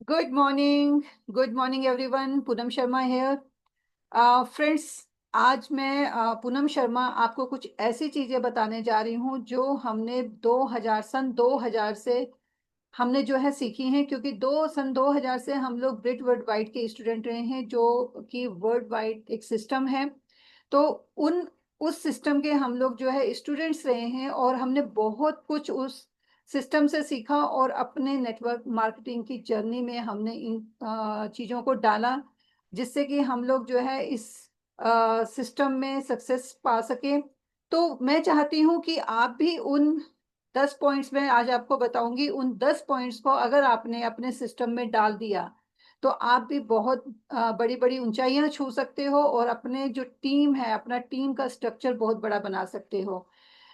Good morning everyone. Poonam Sharma here. Friends, आज मैं पूनम शर्मा आपको कुछ ऐसी चीज़ें बताने जा रही हूँ जो हमने 2000 से हमने जो है सीखी हैं, क्योंकि 2000 से हम लोग ब्रिट वर्ल्ड वाइड के स्टूडेंट रहे हैं, जो कि वर्ल्ड वाइड एक सिस्टम है। तो उन उस सिस्टम के हम लोग जो है स्टूडेंट्स रहे हैं, और हमने बहुत कुछ उस सिस्टम से सीखा और अपने नेटवर्क मार्केटिंग की जर्नी में हमने इन चीज़ों को डाला, जिससे कि हम लोग जो है इस सिस्टम में सक्सेस पा सके। तो मैं चाहती हूँ कि आप भी उन 10 पॉइंट्स में आज आपको बताऊंगी, उन 10 पॉइंट्स को अगर आपने अपने सिस्टम में डाल दिया तो आप भी बहुत बड़ी बड़ी ऊंचाइयां छू सकते हो, और अपने जो टीम है, अपना टीम का स्ट्रक्चर बहुत बड़ा बना सकते हो।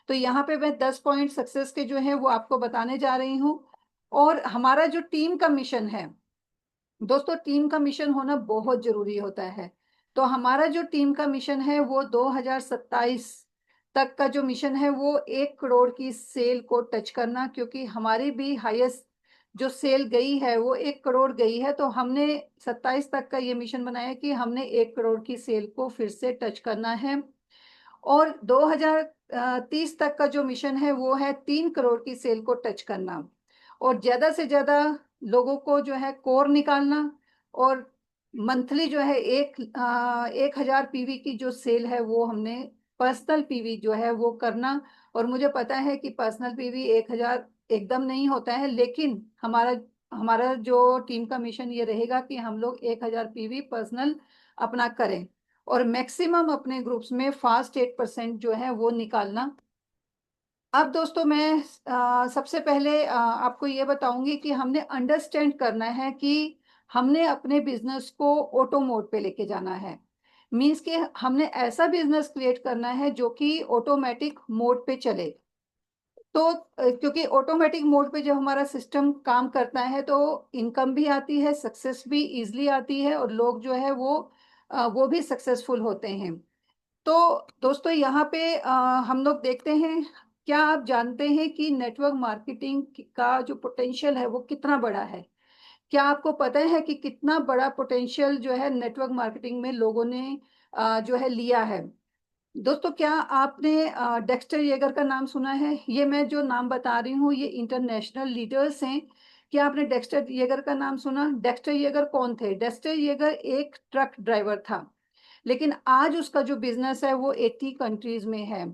तो यहाँ पे मैं 10 पॉइंट सक्सेस के जो है वो आपको बताने जा रही हूँ। और हमारा जो टीम का मिशन है, दोस्तों, टीम का मिशन होना बहुत जरूरी होता है। तो हमारा जो टीम का मिशन है वो 2027 तक का जो मिशन है वो 1 करोड़ की सेल को टच करना, क्योंकि हमारी भी हाईएस्ट जो सेल गई है वो 1 करोड़ गई है। तो हमने 27 तक का ये मिशन बनाया कि हमने 1 करोड़ की सेल को फिर से टच करना है। और 2030 तक का जो मिशन है वो है 3 करोड़ की सेल को टच करना, और ज्यादा से ज्यादा लोगों को जो है कोर निकालना, और मंथली जो है 1,000 पीवी की जो सेल है वो हमने पर्सनल पीवी जो है वो करना। और मुझे पता है कि पर्सनल पीवी 1,000 एकदम नहीं होता है, लेकिन हमारा हमारा जो टीम का मिशन ये रहेगा कि हम लोग 1,000 पीवी पर्सनल अपना करें, और मैक्सिमम अपने ग्रुप्स में फास्ट 8% जो है वो निकालना। अब दोस्तों, मैं सबसे पहले आपको ये बताऊंगी कि हमने अंडरस्टैंड करना है कि हमने अपने बिजनेस को ऑटो मोड पे लेके जाना है। मींस कि हमने ऐसा बिजनेस क्रिएट करना है जो कि ऑटोमेटिक मोड पे चले। तो क्योंकि ऑटोमेटिक मोड पे जब हमारा सिस्टम काम करता है तो इनकम भी आती है, सक्सेस भी इजली आती है, और लोग जो है वो भी सक्सेसफुल होते हैं। तो दोस्तों, यहाँ पे हम लोग देखते हैं, क्या आप जानते हैं कि नेटवर्क मार्केटिंग का जो पोटेंशियल है वो कितना बड़ा है? क्या आपको पता है कि कितना बड़ा पोटेंशियल जो है नेटवर्क मार्केटिंग में लोगों ने जो है लिया है? दोस्तों, क्या आपने डेक्स्टर येगर का नाम सुना है? ये मैं जो नाम बता रही हूँ ये इंटरनेशनल लीडर्स हैं। क्या आपने डेक्स्टर येगर का नाम सुना? डेक्स्टर येगर कौन थे? डेक्स्टर येगर एक ट्रक ड्राइवर था, लेकिन आज उसका जो बिजनेस है वो 80 कंट्रीज में है।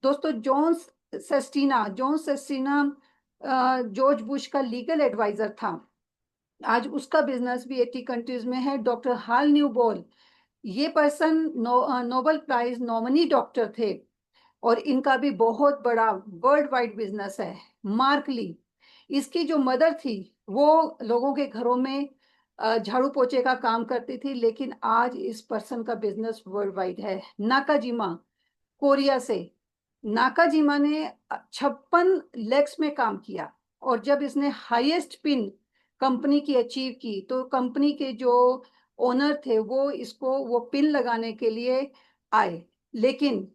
दोस्तों, जॉन सेस्टिना जॉर्ज बुश का लीगल एडवाइजर था। आज उसका बिजनेस भी 80 कंट्रीज में है। डॉक्टर हाल न्यूबॉल, ये person Nobel prize nominee doctor थे, और इनका भी बहुत बड़ा वर्ल्ड वाइड बिजनेस है। मार्क ली, इसकी जो मदर थी वो लोगों के घरों में झाड़ू पोछे का काम करती थी, लेकिन आज इस पर्सन का बिजनेस वर्ल्ड वाइड है। नाकाजिमा, कोरिया से। नाकाजिमा ने 56 लेग्स में काम किया, और जब इसने हाईएस्ट पिन कंपनी की अचीव की तो कंपनी के जो ओनर थे वो इसको वो पिन लगाने के लिए आए, लेकिन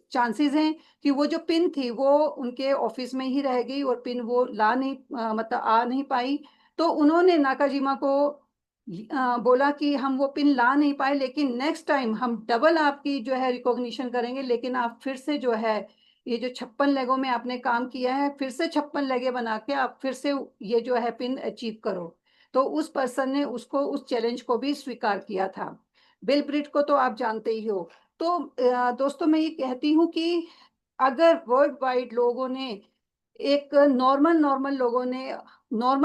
चांसेस हैं कि वो जो पिन थी वो उनके ऑफिस में ही रह गई, और पिन वो ला नहीं मतलब आ नहीं पाई। तो उन्होंने नाकाजिमा को बोला कि हम वो पिन ला नहीं पाए, लेकिन नेक्स्ट टाइम हम डबल आपकी जो है रिकॉग्निशन करेंगे, लेकिन आप फिर से जो है ये जो 56 लेगों में आपने काम किया है, फिर से 56 लेगे बना के आप फिर से ये जो है पिन अचीव करो। तो उस पर्सन ने उसको उस चैलेंज को भी स्वीकार किया था। बिल ब्रिट को तो आप जानते ही हो। तो दोस्तों, मैं ये कहती हूँ कि अगर वर्ल्ड वाइड लोगों ने, एक नॉर्मल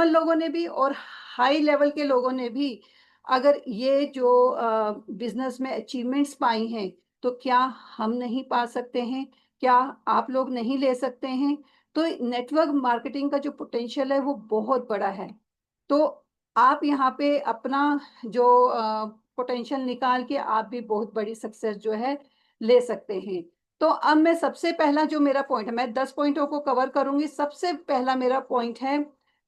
लोगों ने भी और हाई लेवल के लोगों ने भी अगर ये जो बिजनेस में अचीवमेंट्स पाई हैं, तो क्या हम नहीं पा सकते हैं? क्या आप लोग नहीं ले सकते हैं? तो नेटवर्क मार्केटिंग का जो पोटेंशियल है वो बहुत बड़ा है। तो आप यहाँ पे अपना जो पोटेंशियल निकाल के आप भी बहुत बड़ी सक्सेस जो है ले सकते हैं। तो अब मैं सबसे पहला जो मेरा पॉइंट है, मैं 10 पॉइंटों को कवर करूंगी। सबसे पहला मेरा पॉइंट है,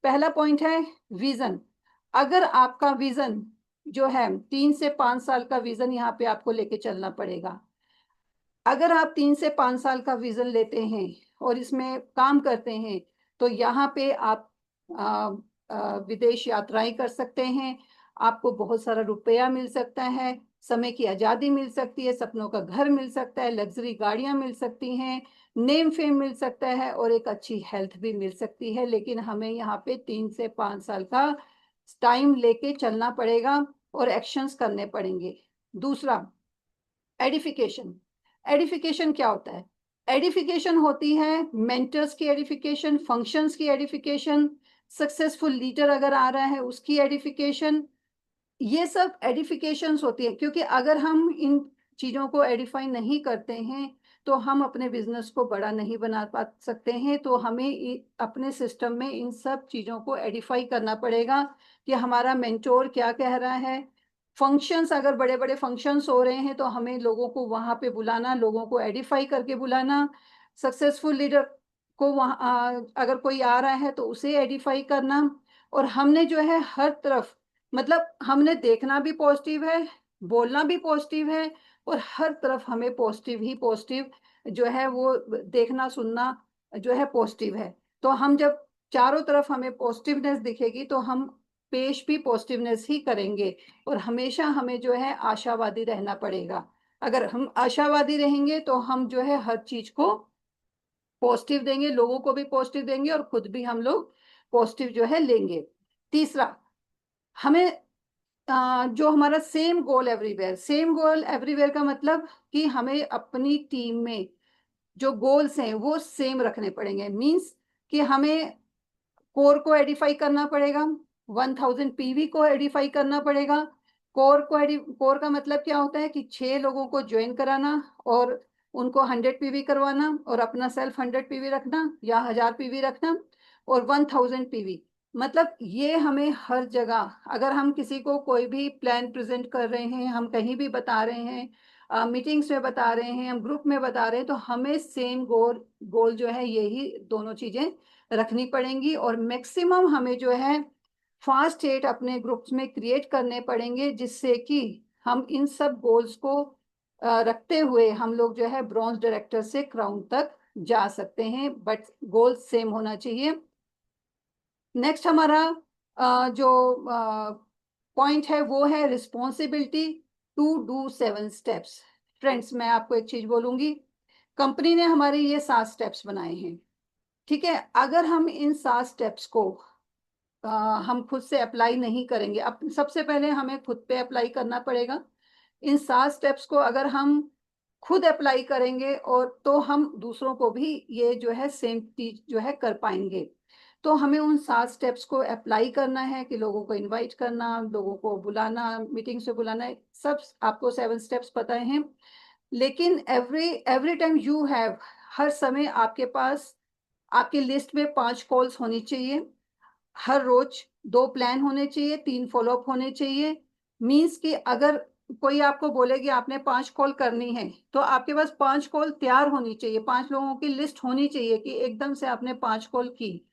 पहला पॉइंट है विजन। अगर आपका विजन जो है 3 से 5 साल का विजन, यहाँ पे आपको लेके चलना पड़ेगा। अगर आप 3 से 5 साल का विजन लेते हैं और इसमें काम करते हैं, तो यहाँ पे आप विदेश यात्राएं कर सकते हैं, आपको बहुत सारा रुपया मिल सकता है, समय की आज़ादी मिल सकती है, सपनों का घर मिल सकता है, लग्जरी गाड़ियां मिल सकती हैं, नेम फेम मिल सकता है और एक अच्छी हेल्थ भी मिल सकती है। लेकिन हमें यहाँ पे 3 से 5 साल का टाइम लेके चलना पड़ेगा और एक्शंस करने पड़ेंगे। दूसरा, एडिफिकेशन। एडिफिकेशन क्या होता है? एडिफिकेशन होती है मेंटर्स की एडिफिकेशन, फंक्शंस की एडिफिकेशन, सक्सेसफुल लीडर अगर आ रहा है उसकी एडिफिकेशन। ये सब एडिफिकेशंस होती है, क्योंकि अगर हम इन चीज़ों को एडिफाई नहीं करते हैं तो हम अपने बिजनेस को बड़ा नहीं बना पा सकते हैं। तो हमें अपने सिस्टम में इन सब चीज़ों को एडिफाई करना पड़ेगा कि हमारा मेंटोर क्या कह रहा है। फंक्शंस, अगर बड़े बड़े फंक्शंस हो रहे हैं तो हमें लोगों को वहाँ पे बुलाना, लोगों को एडिफाई करके बुलाना। सक्सेसफुल लीडर को वहाँ अगर कोई आ रहा है तो उसे एडिफाई करना। और हमने जो है हर तरफ, मतलब हमने देखना भी पॉजिटिव है, बोलना भी पॉजिटिव है, और हर तरफ हमें पॉजिटिव ही पॉजिटिव जो है वो देखना सुनना जो है पॉजिटिव है। तो हम जब चारों तरफ हमें पॉजिटिवनेस दिखेगी तो हम पेश भी पॉजिटिवनेस ही करेंगे। और हमेशा हमें जो है आशावादी रहना पड़ेगा। अगर हम आशावादी रहेंगे तो हम जो है हर चीज को पॉजिटिव देंगे, लोगों को भी पॉजिटिव देंगे और खुद भी हम लोग पॉजिटिव जो है लेंगे। तीसरा, हमें जो हमारा सेम गोल एवरीवेयर, सेम गोल एवरीवेयर का मतलब कि हमें अपनी टीम में जो गोल्स हैं वो सेम रखने पड़ेंगे। मींस कि हमें कोर को एडिफाई करना पड़ेगा, 1000 पीवी को एडिफाई करना पड़ेगा। कोर का मतलब क्या होता है कि 6 लोगों को ज्वाइन कराना और उनको 100 पीवी करवाना और अपना सेल्फ 100 पीवी रखना या 1000 पीवी रखना। और 1000 पीवी मतलब ये हमें हर जगह, अगर हम किसी को कोई भी प्लान प्रेजेंट कर रहे हैं, हम कहीं भी बता रहे हैं, मीटिंग्स में बता रहे हैं, हम ग्रुप में बता रहे हैं, तो हमें सेम गोल जो है यही दोनों चीजें रखनी पड़ेंगी। और मैक्सिमम हमें जो है फास्ट एट अपने ग्रुप्स में क्रिएट करने पड़ेंगे, जिससे कि हम इन सब गोल्स को रखते हुए हम लोग जो है ब्रॉन्ज डायरेक्टर से क्राउन तक जा सकते हैं, बट गोल सेम होना चाहिए। नेक्स्ट हमारा जो पॉइंट है वो है responsibility to do 7 steps. Friends, मैं आपको एक चीज बोलूंगी, कंपनी ने हमारे ये 7 स्टेप्स बनाए हैं, ठीक है? अगर हम इन 7 स्टेप्स को हम खुद से अप्लाई नहीं करेंगे, अब सबसे पहले हमें खुद पे अप्लाई करना पड़ेगा। इन 7 स्टेप्स को अगर हम खुद अप्लाई करेंगे और तो हम दूसरों को भी ये जो है सेम चीज जो है कर पाएंगे। तो हमें उन 7 स्टेप्स को अप्लाई करना है कि लोगों को इनवाइट करना, लोगों को बुलाना, मीटिंग से बुलाना, सब आपको 7 स्टेप्स पता हैं। लेकिन every every time you have, हर समय आपके पास आपकी लिस्ट में 5 कॉल्स होनी चाहिए, हर रोज 2 प्लान होने चाहिए, 3 फॉलोअप होने चाहिए। मीन्स कि अगर कोई आपको बोले कि आपने 5 कॉल करनी है तो आपके पास 5 कॉल तैयार होनी चाहिए, 5 लोगों की लिस्ट होनी चाहिए कि एकदम से आपने 5 कॉल की।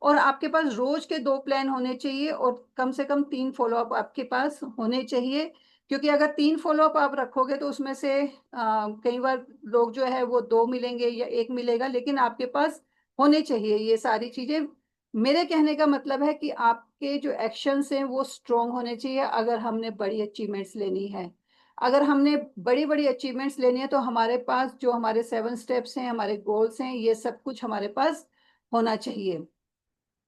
और आपके पास रोज के 2 प्लान होने चाहिए और कम से कम 3 फॉलोअप आपके पास होने चाहिए। क्योंकि अगर 3 फॉलोअप आप रखोगे तो उसमें से कई बार लोग जो है वो 2 मिलेंगे या 1 मिलेगा, लेकिन आपके पास होने चाहिए ये सारी चीजें। मेरे कहने का मतलब है कि आपके जो एक्शंस हैं वो स्ट्रोंग होने चाहिए। अगर हमने बड़ी अचीवमेंट्स लेनी है, अगर हमने बड़ी बड़ी अचीवमेंट्स लेनी है तो हमारे पास जो हमारे 7 स्टेप्स हैं, हमारे गोल्स हैं, ये सब कुछ हमारे पास होना चाहिए।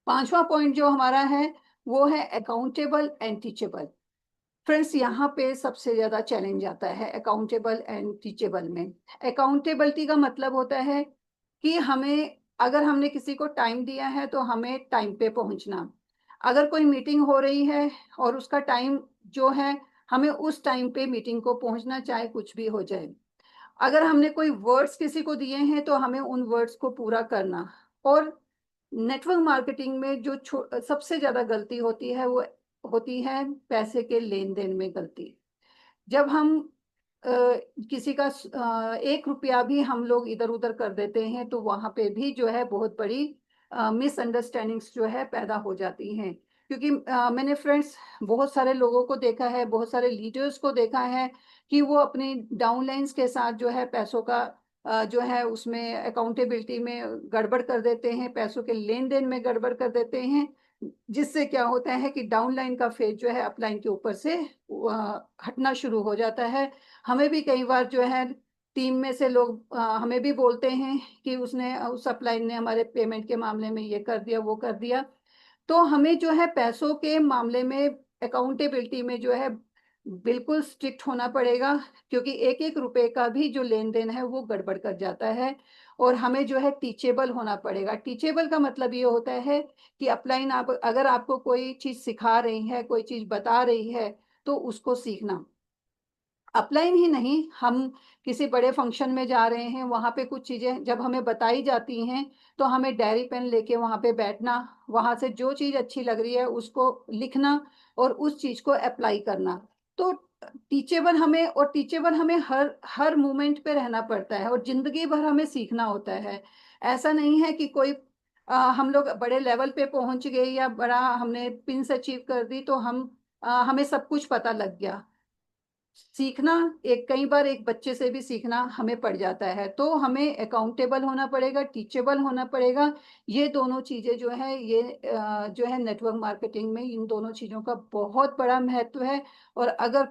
5वां पॉइंट जो हमारा है वो है अकाउंटेबल एंड टीचेबल। फ्रेंड्स, यहाँ पे सबसे ज्यादा चैलेंज आता है अकाउंटेबल एंड टीचेबल में। अकाउंटेबिलिटी का मतलब होता है कि हमें, अगर हमने किसी को टाइम दिया है तो हमें टाइम पे पहुंचना। अगर कोई मीटिंग हो रही है और उसका टाइम जो है, हमें उस टाइम पे मीटिंग को पहुंचना, चाहे कुछ भी हो जाए। अगर हमने कोई वर्ड्स किसी को दिए हैं तो हमें उन वर्ड्स को पूरा करना। और नेटवर्क मार्केटिंग में जो सबसे ज्यादा गलती होती है वो होती है पैसे के लेन देन में गलती। जब हम अ, किसी का 1 रुपया भी हम लोग इधर उधर कर देते हैं तो वहां पे भी जो है बहुत बड़ी मिसअंडरस्टैंडिंग्स जो है पैदा हो जाती हैं। क्योंकि मैंने फ्रेंड्स बहुत सारे लोगों को देखा है, बहुत सारे लीडर्स को देखा है कि वो अपनी डाउनलाइंस के साथ जो है पैसों का जो है उसमें अकाउंटेबिलिटी में गड़बड़ कर देते हैं, पैसों के लेन देन में गड़बड़ कर देते हैं। जिससे क्या होता है कि डाउनलाइन का फेज जो है अपलाइन के ऊपर से हटना शुरू हो जाता है। हमें भी कई बार जो है टीम में से लोग हमें भी बोलते हैं कि उसने उस अपलाइन ने हमारे पेमेंट के मामले में ये कर दिया वो कर दिया। तो हमें जो है पैसों के मामले में अकाउंटेबिलिटी में जो है बिल्कुल स्ट्रिक्ट होना पड़ेगा, क्योंकि एक एक रुपए का भी जो लेन देन है वो गड़बड़ कर जाता है। और हमें जो है टीचेबल होना पड़ेगा। टीचेबल का मतलब ये होता है कि अपलाइन आप अगर आपको कोई चीज़ सिखा रही है, कोई चीज़ बता रही है, तो उसको सीखना। अपलाइन ही नहीं, हम किसी बड़े फंक्शन में जा रहे हैं, वहाँ पे कुछ चीज़ें जब हमें बताई जाती हैं, तो हमें डायरी पेन लेके वहाँ पे बैठना, वहाँ से जो चीज़ अच्छी लग रही है उसको लिखना और उस चीज़ को अप्लाई करना। तो टीचेबल हमें हर हर मोमेंट पे रहना पड़ता है और ज़िंदगी भर हमें सीखना होता है। ऐसा नहीं है कि कोई हम लोग बड़े लेवल पे पहुँच गए या बड़ा हमने पिन्स अचीव कर दी तो हमें सब कुछ पता लग गया। सीखना एक कई बार एक बच्चे से भी सीखना हमें पड़ जाता है। तो हमें अकाउंटेबल होना पड़ेगा, टीचेबल होना पड़ेगा। ये दोनों चीज़ें जो है ये जो है नेटवर्क मार्केटिंग में इन दोनों चीज़ों का बहुत बड़ा महत्व है। और अगर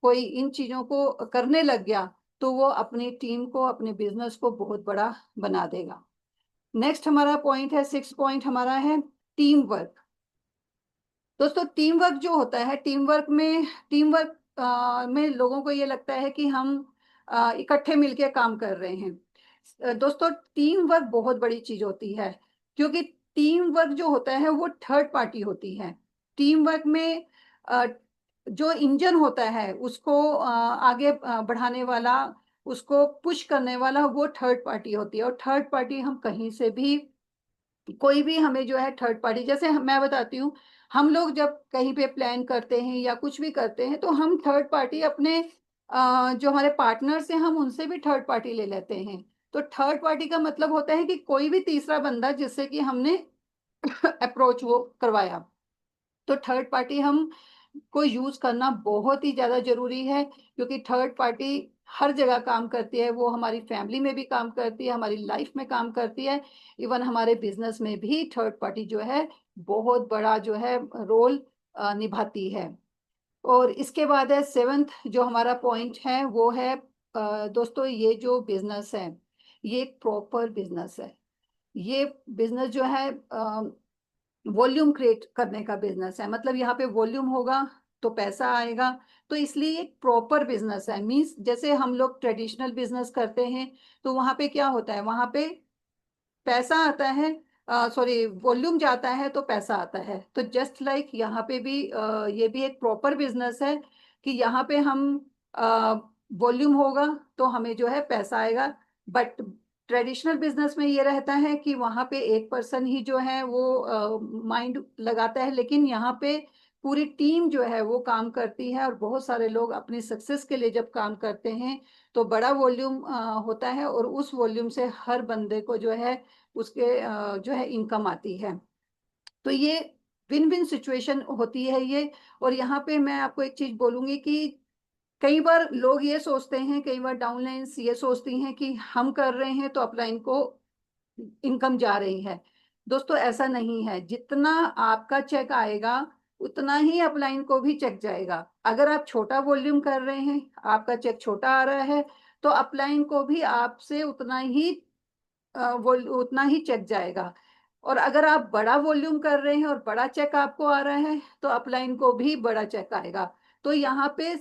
कोई इन चीज़ों को करने लग गया तो वो अपनी टीम को, अपने बिजनेस को बहुत बड़ा बना देगा। नेक्स्ट हमारा पॉइंट है, सिक्स पॉइंट हमारा है टीम वर्क। दोस्तों टीम वर्क जो होता है, टीम वर्क में लोगों को ये लगता है कि हम इकट्ठे मिलके काम कर रहे हैं। दोस्तों टीम वर्क बहुत बड़ी चीज होती है, क्योंकि टीम वर्क जो होता है वो थर्ड पार्टी होती है। टीम वर्क में अ, जो इंजन होता है उसको आगे बढ़ाने वाला, उसको पुश करने वाला वो थर्ड पार्टी होती है। और थर्ड पार्टी हम कहीं से भी, कोई भी हमें जो है थर्ड पार्टी, जैसे मैं बताती हूँ, हम लोग जब कहीं पे प्लान करते हैं या कुछ भी करते हैं तो हम थर्ड पार्टी अपने जो हमारे पार्टनर्स हैं हम उनसे भी थर्ड पार्टी ले लेते हैं। तो थर्ड पार्टी का मतलब होता है कि कोई भी तीसरा बंदा जिससे कि हमने अप्रोच वो करवाया। तो थर्ड पार्टी हम को यूज करना बहुत ही ज्यादा जरूरी है, क्योंकि थर्ड पार्टी हर जगह काम करती है। वो हमारी फैमिली में भी काम करती है, हमारी लाइफ में काम करती है, इवन हमारे बिजनेस में भी थर्ड पार्टी जो है बहुत बड़ा जो है रोल निभाती है। और इसके बाद है सेवेंथ जो हमारा पॉइंट है वो है दोस्तों ये जो बिजनेस है ये एक प्रॉपर बिजनेस है। ये बिजनेस जो है वॉल्यूम क्रिएट करने का बिजनेस है। मतलब यहाँ पे वॉल्यूम होगा तो पैसा आएगा। तो इसलिए एक प्रॉपर बिजनेस है। मींस जैसे हम लोग ट्रेडिशनल बिजनेस करते हैं तो वहाँ पे क्या होता है, वहाँ पे पैसा आता है, सॉरी वॉल्यूम जाता है तो पैसा आता है। तो जस्ट लाइक यहाँ पे भी ये भी एक प्रॉपर बिजनेस है कि यहाँ पे हम वॉल्यूम होगा तो हमें जो है पैसा आएगा। बट ट्रेडिशनल बिजनेस में ये रहता है कि वहाँ पे एक पर्सन ही जो है वो माइंड लगाता है, लेकिन यहाँ पे पूरी टीम जो है वो काम करती है। और बहुत सारे लोग अपनी सक्सेस के लिए जब काम करते हैं तो बड़ा वॉल्यूम होता है और उस वॉल्यूम से हर बंदे को जो है उसके जो है इनकम आती है। तो ये विन विन सिचुएशन होती है ये। और यहाँ पे मैं आपको एक चीज बोलूंगी कि कई बार लोग ये सोचते हैं, कई बार डाउनलाइंस ये सोचती हैं कि हम कर रहे हैं तो अपलाइन को इनकम जा रही है। दोस्तों ऐसा नहीं है। जितना आपका चेक आएगा उतना ही अपलाइन को भी चेक जाएगा। अगर आप छोटा वॉल्यूम कर रहे हैं, आपका चेक छोटा आ रहा है, तो अपलाइन को भी आपसे उतना ही चेक जाएगा। और अगर आप बड़ा वॉल्यूम कर रहे हैं और बड़ा चेक आपको आ रहा है तो अपलाइन को भी बड़ा चेक आएगा। तो यहाँ पे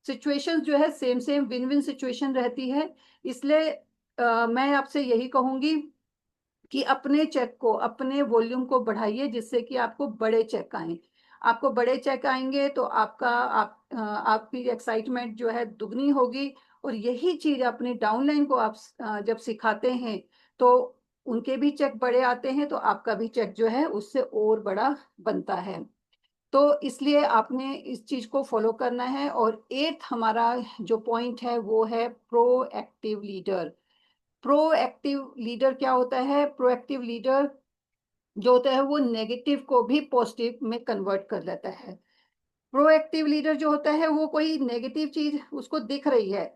सिचुएशन जो है same same win win situation रहती है। इसलिए मैं आपसे यही कहूंगी कि अपने चेक को, अपने वॉल्यूम को बढ़ाइए जिससे कि आपको बड़े चेक आए। आपको बड़े चेक आएंगे तो आपकी एक्साइटमेंट जो है दुगनी होगी। और यही चीज अपने डाउनलाइन को आप जब सिखाते हैं तो उनके भी चेक बड़े आते हैं तो आपका भी चेक जो है उससे और बड़ा बनता है। तो इसलिए आपने इस चीज को फॉलो करना है। और एट्थ हमारा जो पॉइंट है वो है प्रोएक्टिव लीडर। प्रोएक्टिव लीडर क्या होता है? प्रोएक्टिव लीडर जो होता है वो नेगेटिव को भी पॉजिटिव में कन्वर्ट कर लेता है। प्रोएक्टिव लीडर जो होता है वो कोई नेगेटिव चीज उसको दिख रही है,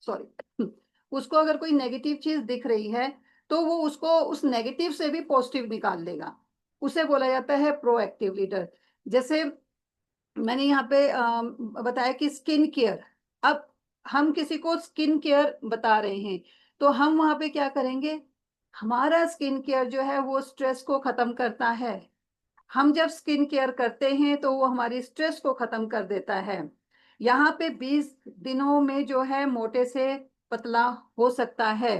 सॉरी उसको अगर कोई नेगेटिव चीज दिख रही है तो वो उसको उस नेगेटिव से भी पॉजिटिव निकाल लेगा। उसे बोला जाता है प्रोएक्टिव लीडर। जैसे मैंने यहाँ पे बताया कि स्किन केयर, अब हम किसी को स्किन केयर बता रहे हैं, तो हम वहां पे क्या करेंगे, हमारा स्किन केयर जो है वो स्ट्रेस को खत्म करता है। हम जब स्किन केयर करते हैं तो वो हमारी स्ट्रेस को खत्म कर देता है। यहाँ पे 20 दिनों में जो है मोटे से पतला हो सकता है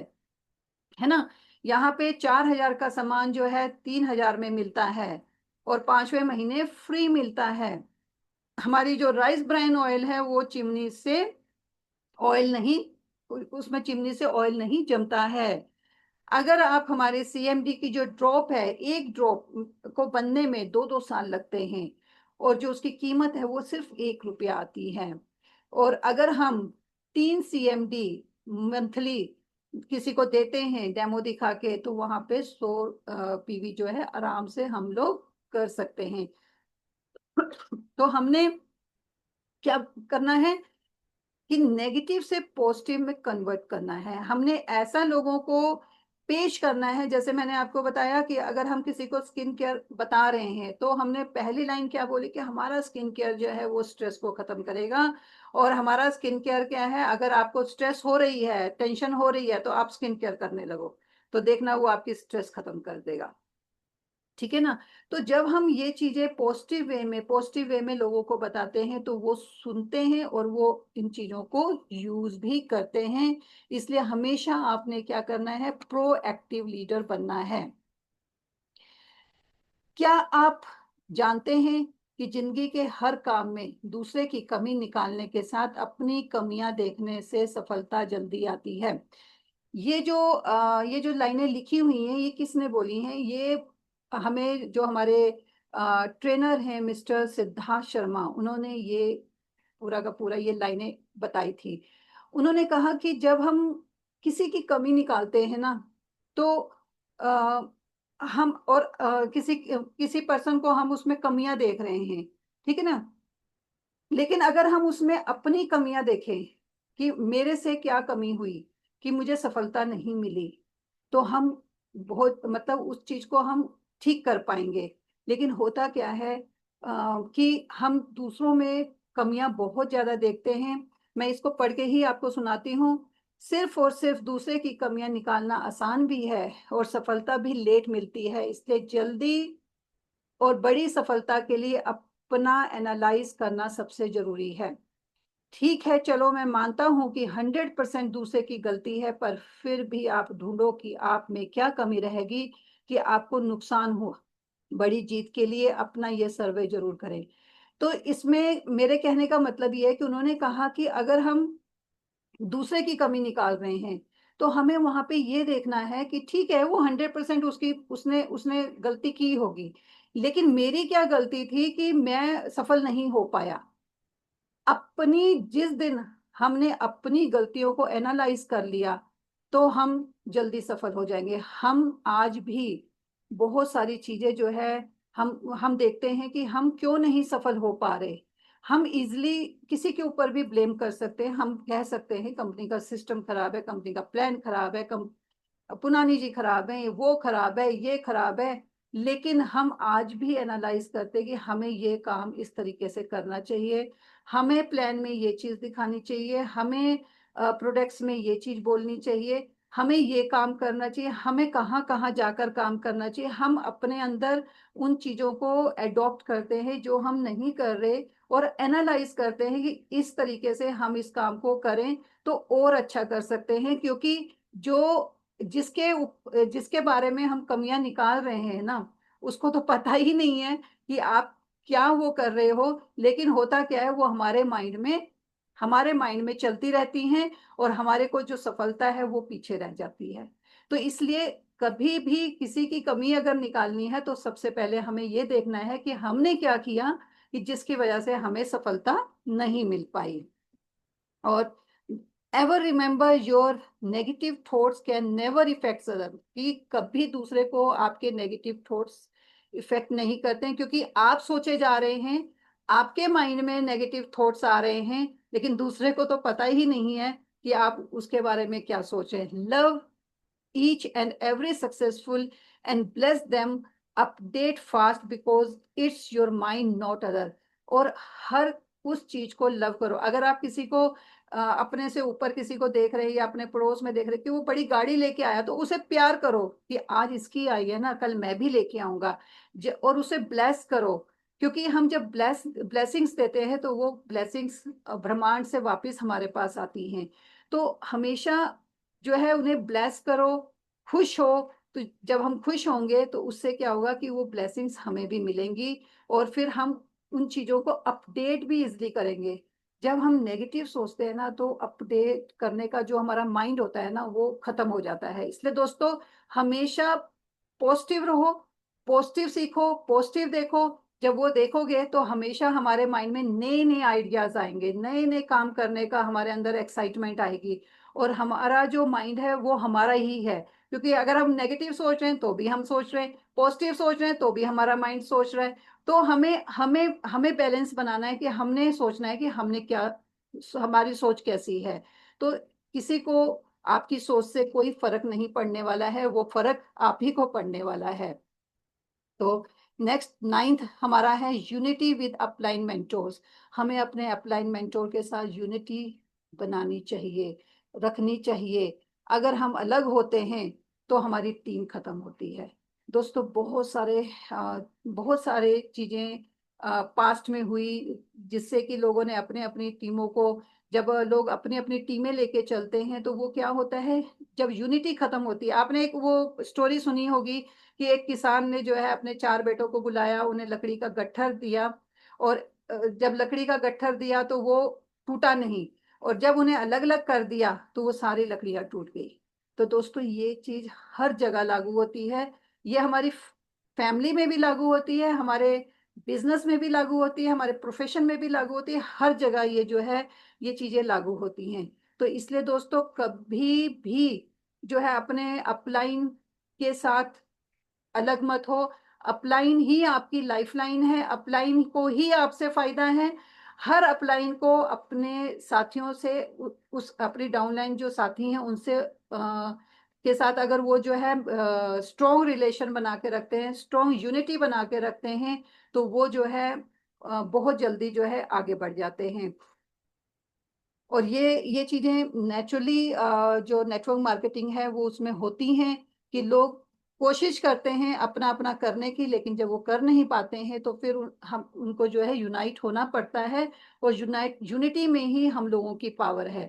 ना। यहाँ पे 4,000 का सामान जो है 3,000 में मिलता है, और 5वें महीने फ्री मिलता है। हमारी जो राइस ब्राइन ऑयल है वो चिमनी से ऑयल नहीं, उसमें चिमनी से ऑयल नहीं जमता है। अगर आप हमारे सीएमडी की जो ड्रॉप है, एक ड्रॉप को बनने में 2-2 साल लगते हैं, और जो उसकी कीमत है वो सिर्फ 1 रुपया आती है। और अगर हम 3 CMD मंथली किसी को देते हैं डेमो दिखा के, तो वहां पे 100 PV जो है आराम से हम लोग कर सकते हैं। तो हमने क्या करना है कि नेगेटिव से पॉजिटिव में कन्वर्ट करना है। हमने ऐसा लोगों को पेश करना है, जैसे मैंने आपको बताया कि अगर हम किसी को स्किन केयर बता रहे हैं तो हमने पहली लाइन क्या बोली कि हमारा स्किन केयर जो है वो स्ट्रेस को खत्म करेगा। और हमारा स्किन केयर क्या है, अगर आपको स्ट्रेस हो रही है, टेंशन हो रही है, तो आप स्किन केयर करने लगो, तो देखना वो आपकी स्ट्रेस खत्म कर देगा। ठीक है ना। तो जब हम ये चीजें पॉजिटिव वे में लोगों को बताते हैं तो वो सुनते हैं और वो इन चीजों को यूज भी करते हैं। इसलिए हमेशा आपने क्या करना है, प्रोएक्टिव लीडर बनना है। क्या आप जानते हैं कि जिंदगी के हर काम में दूसरे की कमी निकालने के साथ अपनी कमियां देखने से सफलता जल्दी आती है। ये जो लाइनें लिखी हुई हैं ये किसने बोली हैं, ये हमें जो हमारे ट्रेनर हैं मिस्टर सिद्धार्थ शर्मा, उन्होंने ये पूरा का पूरा ये लाइनें बताई थी। उन्होंने कहा कि जब हम किसी की कमी निकालते हैं ना, तो आ, हम और किसी किसी पर्सन को हम उसमें कमियां देख रहे हैं, ठीक है ना। लेकिन अगर हम उसमें अपनी कमियां देखें कि मेरे से क्या कमी हुई कि मुझे सफलता नहीं मिली, तो हम बहुत मतलब उस चीज को हम ठीक कर पाएंगे। लेकिन होता क्या है कि हम दूसरों में कमियां बहुत ज्यादा देखते हैं। मैं इसको पढ़ के ही आपको सुनाती हूँ। सिर्फ और सिर्फ दूसरे की कमियां निकालना आसान भी है और सफलता भी लेट मिलती है, इसलिए जल्दी और बड़ी सफलता के लिए अपना एनालाइज करना सबसे जरूरी है। ठीक है, चलो मैं मानता हूं कि 100% दूसरे की गलती है, पर फिर भी आप ढूंढो कि आप में क्या कमी रहेगी कि आपको नुकसान हो। बड़ी जीत के लिए अपना यह सर्वे जरूर करें। तो इसमें मेरे कहने का मतलब यह है कि उन्होंने कहा कि अगर हम दूसरे की कमी निकाल रहे हैं तो हमें वहां पे ये देखना है कि ठीक है वो 100% उसकी उसने उसने गलती की होगी, लेकिन मेरी क्या गलती थी कि मैं सफल नहीं हो पाया। अपनी जिस दिन हमने अपनी गलतियों को एनालाइज कर लिया तो हम जल्दी सफल हो जाएंगे। हम आज भी बहुत सारी चीजें जो है हम देखते हैं कि हम क्यों नहीं सफल हो पा रहे। हम इजिली किसी के ऊपर भी ब्लेम कर सकते हैं, हम कह सकते हैं कंपनी का सिस्टम खराब है, कंपनी का प्लान खराब है, पुनानी जी खराब है, वो खराब है, ये खराब है। लेकिन हम आज भी एनालाइज करते हैं कि हमें ये काम इस तरीके से करना चाहिए, हमें प्लान में ये चीज दिखानी चाहिए, हमें प्रोडक्ट्स में ये चीज बोलनी चाहिए, हमें ये काम करना चाहिए, हमें कहाँ कहाँ जाकर काम करना चाहिए। हम अपने अंदर उन चीजों को एडॉप्ट करते हैं जो हम नहीं कर रहे, और एनालाइज करते हैं कि इस तरीके से हम इस काम को करें तो और अच्छा कर सकते हैं। क्योंकि जो जिसके बारे में हम कमियां निकाल रहे हैं ना, उसको तो पता ही नहीं है कि आप क्या वो कर रहे हो। लेकिन होता क्या है, वो हमारे माइंड में चलती रहती हैं, और हमारे को जो सफलता है वो पीछे रह जाती है। तो इसलिए कभी भी किसी की कमी अगर निकालनी है तो सबसे पहले हमें ये देखना है कि हमने क्या किया कि जिसकी वजह से हमें सफलता नहीं मिल पाई। और ever remember your negative thoughts can never effect other, कि कभी दूसरे को आपके नेगेटिव थॉट्स इफेक्ट नहीं करते हैं, क्योंकि आप सोचे जा रहे हैं, आपके माइंड में नेगेटिव थॉट्स आ रहे हैं, लेकिन दूसरे को तो पता ही नहीं है कि आप उसके बारे में क्या सोचें। Love each and every successful and bless them update fast because it's your mind not other. और हर उस चीज को लव करो। अगर आप किसी को अपने से ऊपर किसी को देख रहे हैं या अपने पड़ोस में देख रहे हैं कि वो बड़ी गाड़ी लेके आया, तो उसे प्यार करो कि आज इसकी आई है ना, कल मैं भी लेके आऊंगा। और उसे ब्लेस करो, क्योंकि हम जब ब्लेसिंग्स देते हैं तो वो ब्लेसिंग्स ब्रह्मांड से वापस हमारे पास आती हैं। तो हमेशा जो है उन्हें ब्लेस करो, खुश हो। तो जब हम खुश होंगे तो उससे क्या होगा कि वो ब्लेसिंग्स हमें भी मिलेंगी, और फिर हम उन चीजों को अपडेट भी इजली करेंगे। जब हम नेगेटिव सोचते हैं ना, तो अपडेट करने का जो हमारा माइंड होता है ना, वो खत्म हो जाता है। इसलिए दोस्तों, हमेशा पॉजिटिव रहो, पॉजिटिव सीखो, पॉजिटिव देखो। जब वो देखोगे तो हमेशा हमारे माइंड में नए नए आइडियाज आएंगे, नए नए काम करने का हमारे अंदर एक्साइटमेंट आएगी। और हमारा जो माइंड है वो हमारा ही है, क्योंकि अगर हम नेगेटिव सोच रहे हैं तो भी हम सोच रहे हैं, पॉजिटिव सोच रहे हैं तो भी हमारा माइंड सोच रहा है। तो हमें हमें हमें बैलेंस बनाना है कि हमने सोचना है कि हमने क्या, हमारी सोच कैसी है। तो किसी को आपकी सोच से कोई फर्क नहीं पड़ने वाला है, वो फर्क आप ही को पड़ने वाला है। तो नेक्स्ट नाइन्थ हमारा है यूनिटी विद अपलाइन मेंटोर्स। हमें अपने अपलाइन मेंटोर के साथ यूनिटी बनानी चाहिए, रखनी चाहिए। अगर हम अलग होते हैं तो हमारी टीम खत्म होती है। दोस्तों, बहुत सारे चीजें पास्ट में हुई, जिससे कि लोगों ने अपने अपनी टीमों को, जब लोग अपनी अपनी टीमें लेके चलते हैं तो वो क्या होता है, जब यूनिटी खत्म होती है। आपने एक वो स्टोरी सुनी होगी कि एक किसान ने जो है अपने चार बेटों को बुलाया, उन्हें लकड़ी का गट्ठर दिया, और जब लकड़ी का गट्ठर दिया तो वो टूटा नहीं, और जब उन्हें अलग अलग कर दिया तो वो सारी लकड़ियां टूट गई। तो दोस्तों, ये चीज हर जगह लागू होती है। ये हमारी फैमिली में भी लागू होती है, हमारे बिजनेस में भी लागू होती है, हमारे प्रोफेशन में भी लागू होती है। हर जगह ये जो है, ये चीजें लागू होती हैं। तो इसलिए दोस्तों, कभी भी जो है अपने अपलाइन के साथ अलग मत हो। अपलाइन ही आपकी लाइफलाइन है, अपलाइन को ही आपसे फायदा है। हर अपलाइन को अपने साथियों से, उस अपनी डाउनलाइन जो साथी हैं उनसे के साथ अगर वो जो है स्ट्रॉन्ग रिलेशन बना के रखते हैं, स्ट्रॉन्ग यूनिटी बना के रखते हैं, तो वो जो है बहुत जल्दी जो है आगे बढ़ जाते हैं। और ये चीजें नेचुरली जो नेटवर्क मार्केटिंग है वो उसमें होती हैं, कि लोग कोशिश करते हैं अपना अपना करने की, लेकिन जब वो कर नहीं पाते हैं तो फिर हम उनको जो है यूनाइट होना पड़ता है। और यूनिटी में ही हम लोगों की पावर है,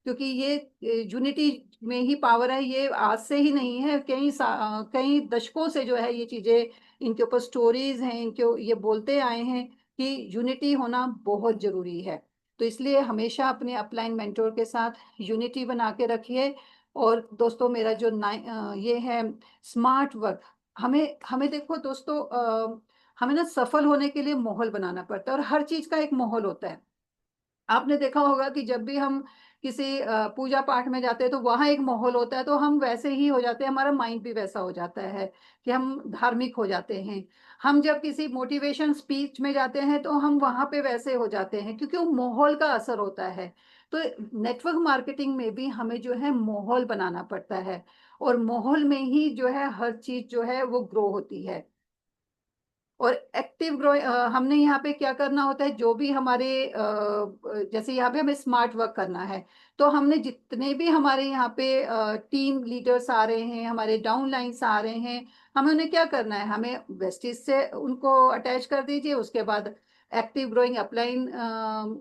क्योंकि ये यूनिटी में ही पावर है। ये आज से ही नहीं है, कई दशकों से जो है ये चीजें, इनके ऊपर स्टोरीज हैं, इनके ये बोलते आए हैं कि यूनिटी होना बहुत जरूरी है। तो इसलिए हमेशा अपने अपलाइन मेंटोर के साथ यूनिटी बना के रखिए। और दोस्तों, मेरा जो ये है स्मार्ट वर्क। हमें हमें देखो दोस्तों, हमें ना सफल होने के लिए माहौल बनाना पड़ता है, और हर चीज का एक माहौल होता है। आपने देखा होगा कि जब भी हम किसी पूजा पाठ में जाते हैं तो वहां एक माहौल होता है, तो हम वैसे ही हो जाते हैं, हमारा माइंड भी वैसा हो जाता है कि हम धार्मिक हो जाते हैं। हम जब किसी मोटिवेशन स्पीच में जाते हैं तो हम वहां पे वैसे हो जाते हैं, क्योंकि वो माहौल का असर होता है। तो नेटवर्क मार्केटिंग में भी हमें जो है माहौल बनाना पड़ता है, और माहौल में ही जो है हर चीज जो है वो ग्रो होती है। और एक्टिव ग्रो हमने यहाँ पे क्या करना होता है, जो भी हमारे जैसे यहाँ पे हमें स्मार्ट वर्क करना है, तो हमने जितने भी हमारे यहाँ पे टीम लीडर्स आ रहे हैं, हमारे डाउन लाइन्स आ रहे हैं, हमें उन्हें क्या करना है, हमें वेस्टिज से उनको अटैच कर दीजिए। उसके बाद एक्टिव ग्रोइंग अपलाइन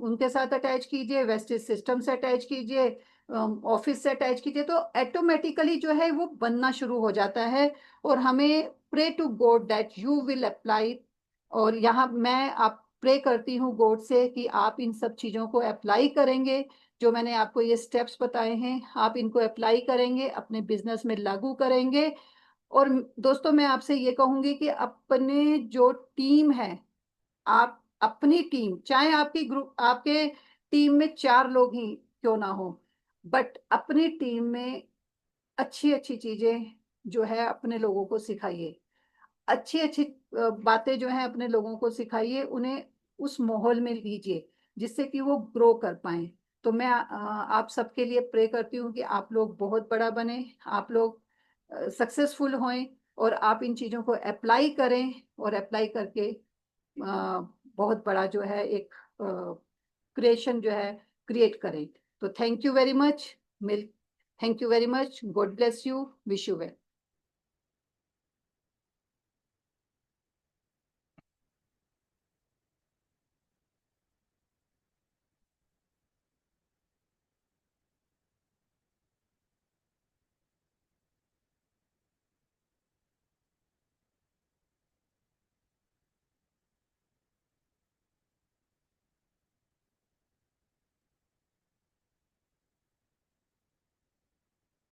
उनके साथ अटैच कीजिए, वेस्टिज सिस्टम से अटैच कीजिए, ऑफिस से अटैच कीजिए, तो ऑटोमेटिकली जो है वो बनना शुरू हो जाता है। और हमें pray to God that you will apply. और यहाँ मैं आप प्रे करती हूँ गॉड से कि आप इन सब चीज़ों को अप्लाई करेंगे, जो मैंने आपको ये स्टेप्स बताए हैं, आप इनको अप्लाई करेंगे, अपने बिजनेस में लागू करेंगे। और दोस्तों, मैं आपसे ये कहूंगी कि अपने जो टीम है, आप अपनी टीम, चाहे आपकी ग्रुप, आपके टीम में चार लोग ही क्यों ना हो, बट अपनी टीम में अच्छी अच्छी चीजें जो है अपने लोगों को सिखाइए। अच्छी अच्छी बातें जो है अपने लोगों को सिखाइए, उन्हें उस माहौल में लीजिए जिससे कि वो ग्रो कर पाए। तो मैं आप सबके लिए प्रे करती हूँ कि आप लोग बहुत बड़ा बने, आप लोग सक्सेसफुल हों, और आप इन चीज़ों को अप्लाई करें और अप्लाई करके बहुत बड़ा जो है एक क्रिएशन जो है क्रिएट करें। तो thank you very much. Mill thank you very much. God bless you. Wish you well.